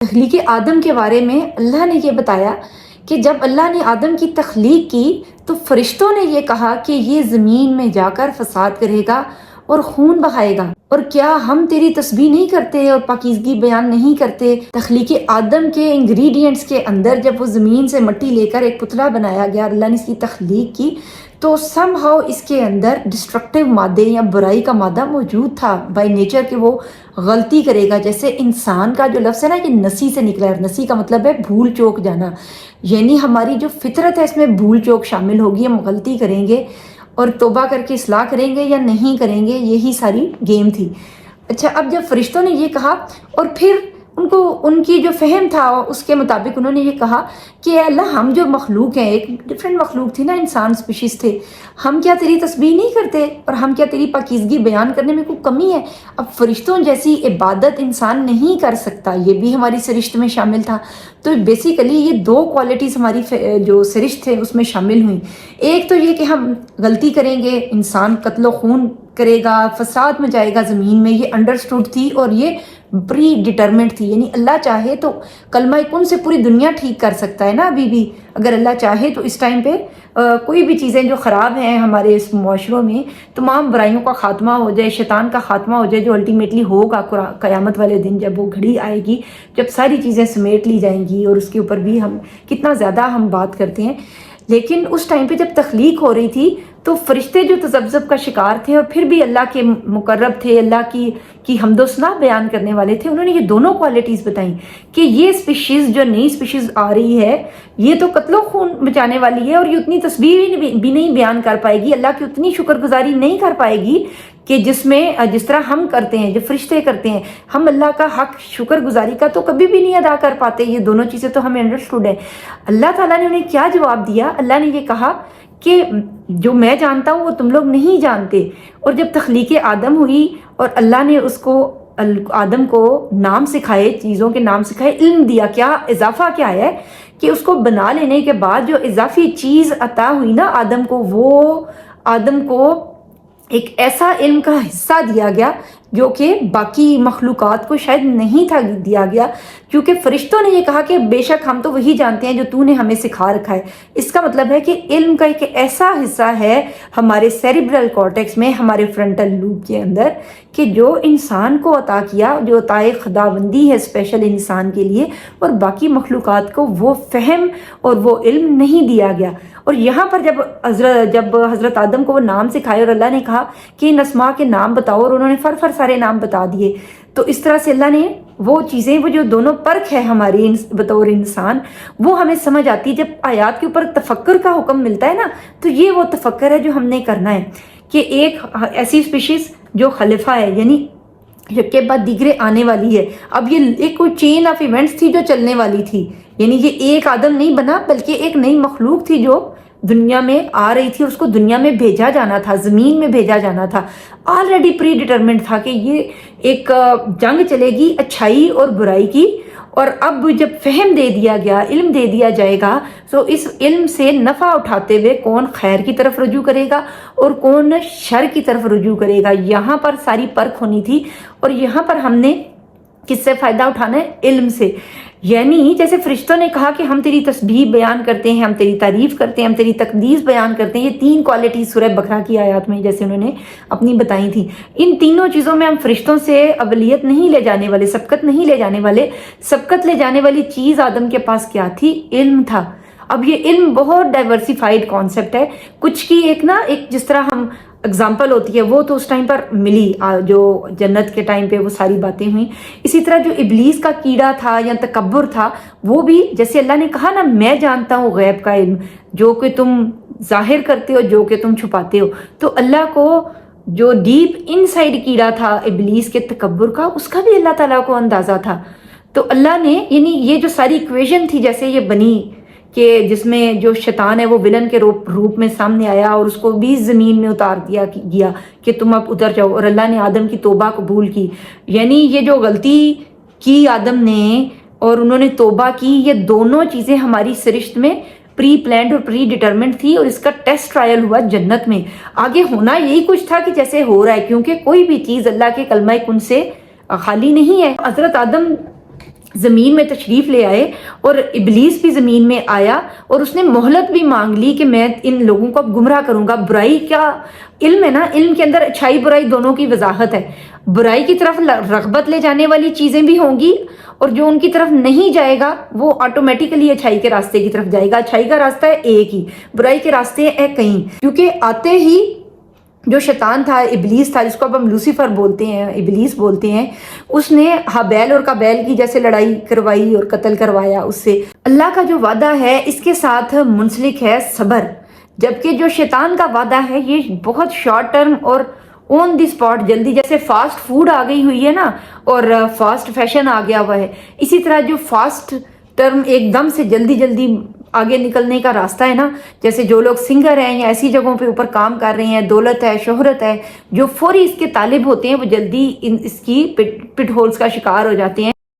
تخلیق آدم کے بارے میں اللہ نے یہ بتایا کہ جب اللہ نے آدم کی تخلیق کی تو فرشتوں نے یہ کہا کہ یہ زمین میں جا کر فساد کرے گا اور خون بہائے گا، اور کیا ہم تیری تسبیح نہیں کرتے اور پاکیزگی بیان نہیں کرتے؟ تخلیق آدم کے انگریڈینٹس کے اندر جب وہ زمین سے مٹی لے کر ایک پتلا بنایا گیا، اللہ نے اس کی تخلیق کی، تو سم ہاؤ اس کے اندر ڈسٹرکٹیو مادے یا برائی کا مادہ موجود تھا بائی نیچر، کہ وہ غلطی کرے گا۔ جیسے انسان کا جو لفظ ہے نا، یہ نسی سے نکلا ہے، نسی کا مطلب ہے بھول چوک جانا، یعنی ہماری جو فطرت ہے اس میں بھول چوک شامل ہوگی، ہم غلطی کریں گے اور توبہ کر کے اصلاح کریں گے یا نہیں کریں گے، یہی ساری گیم تھی۔ اچھا، اب جب فرشتوں نے یہ کہا اور پھر ان کی جو فہم تھا اس کے مطابق انہوں نے یہ کہا کہ اے اللہ، ہم جو مخلوق ہیں، ایک ڈفرینٹ مخلوق تھی نا، انسان سپیشیز تھے، ہم کیا تیری تسبیح نہیں کرتے اور ہم کیا تیری پاکیزگی بیان کرنے میں کوئی کمی ہے؟ اب فرشتوں جیسی عبادت انسان نہیں کر سکتا، یہ بھی ہماری سرشت میں شامل تھا۔ تو بیسیکلی یہ دو کوالٹیز ہماری جو سرشت ہے اس میں شامل ہوئیں۔ ایک تو یہ کہ ہم غلطی کریں گے، انسان قتل و خون کرے گا، فساد مچائے گا زمین میں، یہ انڈرسٹوڈ تھی اور یہ پری ڈیٹرمنٹ تھی، یعنی اللہ چاہے تو کلمہ کن سے پوری دنیا ٹھیک کر سکتا ہے نا، ابھی بھی اگر اللہ چاہے تو اس ٹائم پہ کوئی بھی چیزیں جو خراب ہیں ہمارے اس معاشروں میں، تمام برائیوں کا خاتمہ ہو جائے، شیطان کا خاتمہ ہو جائے، جو الٹیمیٹلی ہوگا قیامت والے دن جب وہ گھڑی آئے گی، جب ساری چیزیں سمیٹ لی جائیں گی، اور اس کے اوپر بھی ہم کتنا زیادہ ہم بات کرتے ہیں۔ لیکن اس ٹائم پہ جب تخلیق ہو رہی تھی تو فرشتے جو تذبذب کا شکار تھے اور پھر بھی اللہ کے مقرب تھے، اللہ کی حمد و ثنا بیان کرنے والے تھے، انہوں نے یہ دونوں کوالٹیز بتائیں کہ یہ سپیشیز جو نئی سپیشیز آ رہی ہے یہ تو قتل و خون بچانے والی ہے، اور یہ اتنی تسبیح بھی نہیں بیان کر پائے گی، اللہ کی اتنی شکر گزاری نہیں کر پائے گی کہ جس طرح ہم کرتے ہیں، جو فرشتے کرتے ہیں۔ ہم اللہ کا حق شکر گزاری کا تو کبھی بھی نہیں ادا کر پاتے، یہ دونوں چیزیں تو ہمیں انڈرسٹوڈ ہے۔ اللہ تعالیٰ نے انہیں کیا جواب دیا؟ اللہ نے یہ کہا کہ جو میں جانتا ہوں وہ تم لوگ نہیں جانتے۔ اور جب تخلیق آدم ہوئی اور اللہ نے آدم کو نام سکھائے، چیزوں کے نام سکھائے، علم دیا، کیا اضافہ کیا ہے کہ اس کو بنا لینے کے بعد جو اضافی چیز عطا ہوئی نا آدم کو، وہ آدم کو ایک ایسا علم کا حصہ دیا گیا جو کہ باقی مخلوقات کو شاید نہیں تھا دیا گیا، کیونکہ فرشتوں نے یہ کہا کہ بے شک ہم تو وہی جانتے ہیں جو تو نے ہمیں سکھا رکھا ہے۔ اس کا مطلب ہے کہ علم کا ایک ایسا حصہ ہے ہمارے سیریبرل کارٹیکس میں، ہمارے فرنٹل لوب کے اندر، کہ جو انسان کو عطا کیا، جو عطا خداوندی ہے اسپیشل انسان کے لیے، اور باقی مخلوقات کو وہ فہم اور وہ علم نہیں دیا گیا۔ اور یہاں پر جب حضرت آدم کو وہ نام سکھائے اور اللہ نے کہا کہ ان اسماء کے نام بتاؤ، اور انہوں نے فر سارے نام بتا دیے، تو اس طرح سے اللہ نے وہ چیزیں، وہ جو دونوں پرکھ ہے ہماری بطور انسان، وہ ہمیں سمجھ آتی۔ جب آیات کے اوپر تفکر کا حکم ملتا ہے نا، تو یہ وہ تفکر ہے جو ہم نے کرنا ہے کہ ایک ایسی اسپیشیز جو خلیفہ ہے، یعنی ایک کے بعد دیگرے آنے والی ہے۔ اب یہ ایک کوئی چین آف ایونٹس تھی جو چلنے والی تھی، یعنی یہ ایک آدم نہیں بنا بلکہ ایک نئی مخلوق تھی جو دنیا میں آ رہی تھی، اور اس کو دنیا میں بھیجا جانا تھا، زمین میں بھیجا جانا تھا۔ آلریڈی پری ڈیٹرمنٹ تھا کہ یہ ایک جنگ چلے گی اچھائی اور برائی کی، اور اب جب فہم دے دیا گیا، علم دے دیا جائے گا، تو اس علم سے نفع اٹھاتے ہوئے کون خیر کی طرف رجوع کرے گا اور کون شر کی طرف رجوع کرے گا، یہاں پر ساری پرکھ ہونی تھی۔ اور یہاں پر ہم نے کس سے فائدہ اٹھانا ہے؟ علم سے۔ یعنی جیسے فرشتوں نے کہا کہ ہم تیری تسبیح بیان کرتے ہیں، ہم تیری تعریف کرتے ہیں، ہم تیری تقدیس بیان کرتے ہیں، یہ تین کوالٹیز سورہ بقرہ کی آیات میں جیسے انہوں نے اپنی بتائی تھی، ان تینوں چیزوں میں ہم فرشتوں سے اولیت نہیں لے جانے والے، سبقت نہیں لے جانے والے۔ سبقت لے جانے والی چیز آدم کے پاس کیا تھی؟ علم تھا۔ اب یہ علم بہت ڈائیورسیفائڈ کانسیپٹ ہے، کچھ کی ایک جس طرح ہم اگزامپل ہوتی ہے وہ تو اس ٹائم پر ملی، جو جنت کے ٹائم پہ وہ ساری باتیں ہوئیں۔ اسی طرح جو ابلیس کا کیڑا تھا یا تکبر تھا، وہ بھی جیسے اللہ نے کہا نا، میں جانتا ہوں غیب کا علم، جو کہ تم ظاہر کرتے ہو، جو کہ تم چھپاتے ہو۔ تو اللہ کو جو ڈیپ ان سائڈ کیڑا تھا ابلیس کے تکبر کا، اس کا بھی اللہ تعالیٰ کو اندازہ تھا۔ تو اللہ نے، یعنی یہ جو ساری ایکویشن تھی جیسے یہ بنی، کہ جس میں جو شیطان ہے وہ ولن کے روپ میں سامنے آیا اور اس کو بھی زمین میں اتار دیا گیا کہ تم اب ادھر جاؤ، اور اللہ نے آدم کی توبہ قبول کی۔ یعنی یہ جو غلطی کی آدم نے اور انہوں نے توبہ کی، یہ دونوں چیزیں ہماری سرشت میں پری پلانڈ اور پری ڈیٹرمنٹ تھی، اور اس کا ٹیسٹ ٹرائل ہوا جنت میں۔ آگے ہونا یہی کچھ تھا کہ جیسے ہو رہا ہے، کیونکہ کوئی بھی چیز اللہ کے کلمہ کن سے خالی نہیں ہے۔ حضرت آدم زمین میں تشریف لے آئے اور ابلیس بھی زمین میں آیا اور اس نے مہلت بھی مانگ لی کہ میں ان لوگوں کو اب گمراہ کروں گا. برائی کا علم ہے نا, علم کے اندر اچھائی برائی دونوں کی وضاحت ہے. برائی کی طرف رغبت لے جانے والی چیزیں بھی ہوں گی اور جو ان کی طرف نہیں جائے گا وہ آٹومیٹیکلی اچھائی کے راستے کی طرف جائے گا. اچھائی کا راستہ ہے ایک ہی, برائی کے راستے ہیں کئی. کیونکہ آتے ہی جو شیطان تھا, ابلیس تھا, جس کو اب ہم لوسیفر بولتے ہیں, ابلیس بولتے ہیں, اس نے ہابیل اور قابیل کی جیسے لڑائی کروائی اور قتل کروایا اس سے. اللہ کا جو وعدہ ہے اس کے ساتھ منسلک ہے صبر, جبکہ جو شیطان کا وعدہ ہے یہ بہت شارٹ ٹرم اور آن دی اسپاٹ جلدی, جیسے فاسٹ فوڈ آ گئی ہوئی ہے نا اور فاسٹ فیشن آ گیا ہوا ہے, اسی طرح جو فاسٹ ٹرم ایک دم سے جلدی جلدی آگے نکلنے کا راستہ ہے نا, جیسے جو لوگ سنگر ہیں یا ایسی جگہوں پہ اوپر کام کر رہے ہیں, دولت ہے, شہرت ہے, جو فوری اس کے طالب ہوتے ہیں وہ جلدی اس کی پٹ ہولز کا شکار ہو جاتے ہیں.